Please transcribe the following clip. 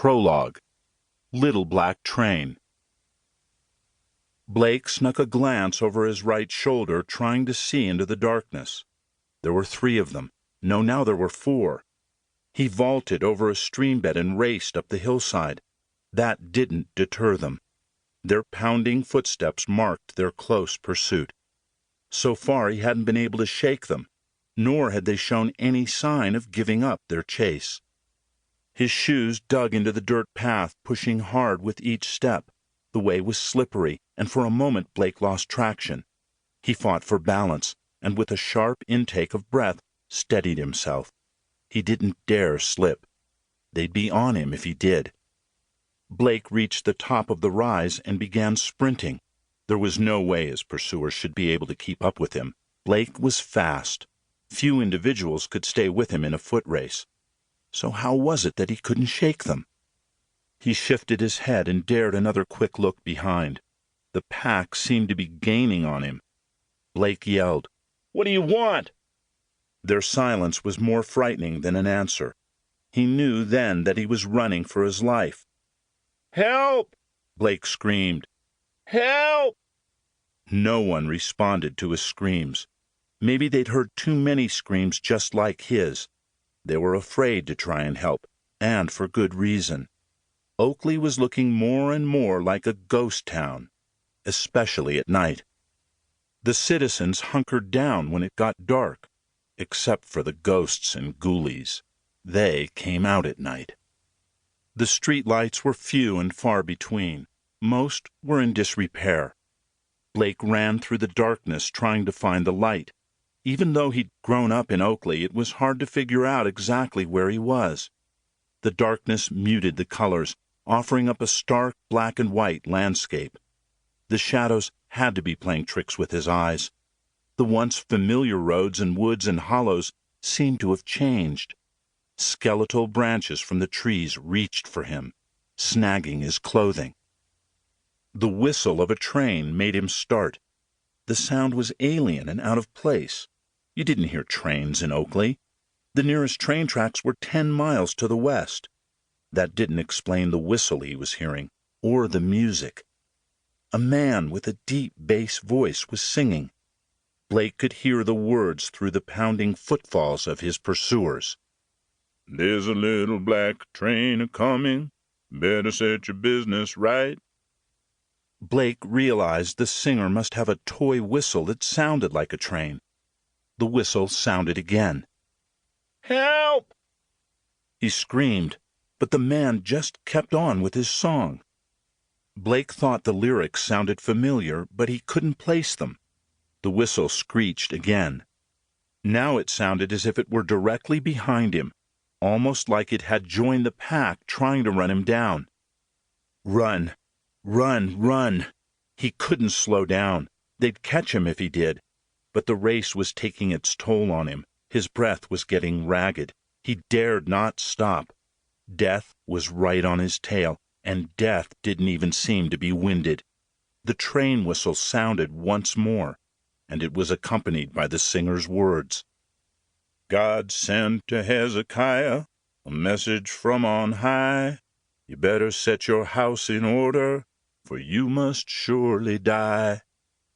Prologue. Little Black Train. Blake snuck a glance over his right shoulder, trying to see into the darkness. There were 3 of them. No, now there were 4. He vaulted over a stream bed and raced up the hillside. That didn't deter them. Their pounding footsteps marked their close pursuit. So far he hadn't been able to shake them, nor had they shown any sign of giving up their chase. His shoes dug into the dirt path, pushing hard with each step. The way was slippery, and for a moment Blake lost traction. He fought for balance, and with a sharp intake of breath, steadied himself. He didn't dare slip. They'd be on him if he did. Blake reached the top of the rise and began sprinting. There was no way his pursuers should be able to keep up with him. Blake was fast. Few individuals could stay with him in a foot race. So how was it that he couldn't shake them? He shifted his head and dared another quick look behind. The pack seemed to be gaining on him. Blake yelled, "What do you want?" Their silence was more frightening than an answer. He knew then that he was running for his life. "Help!" Blake screamed. "Help!" No one responded to his screams. Maybe they'd heard too many screams just like his. They were afraid to try and help, and for good reason. Oakley was looking more and more like a ghost town, especially at night. The citizens hunkered down when it got dark, except for the ghosts and ghoulies. They came out at night. The street lights were few and far between. Most were in disrepair. Blake ran through the darkness trying to find the light. Even though he'd grown up in Oakley, it was hard to figure out exactly where he was. The darkness muted the colors, offering up a stark black and white landscape. The shadows had to be playing tricks with his eyes. The once familiar roads and woods and hollows seemed to have changed. Skeletal branches from the trees reached for him, snagging his clothing. The whistle of a train made him start. The sound was alien and out of place. You didn't hear trains in Oakley. The nearest train tracks were 10 miles to the west. That didn't explain the whistle he was hearing, or the music. A man with a deep bass voice was singing. Blake could hear the words through the pounding footfalls of his pursuers. "There's a little black train a-coming. Better set your business right." Blake realized the singer must have a toy whistle that sounded like a train. The whistle sounded again. "Help!" He screamed, but the man just kept on with his song. Blake thought the lyrics sounded familiar, but he couldn't place them. The whistle screeched again. Now it sounded as if it were directly behind him, almost like it had joined the pack trying to run him down. Run! Run! Run! He couldn't slow down. They'd catch him if he did. But the race was taking its toll on him. His breath was getting ragged. He dared not stop. Death was right on his tail, and death didn't even seem to be winded. The train whistle sounded once more, and it was accompanied by the singer's words. "God sent to Hezekiah a message from on high. You better set your house in order, for you must surely die."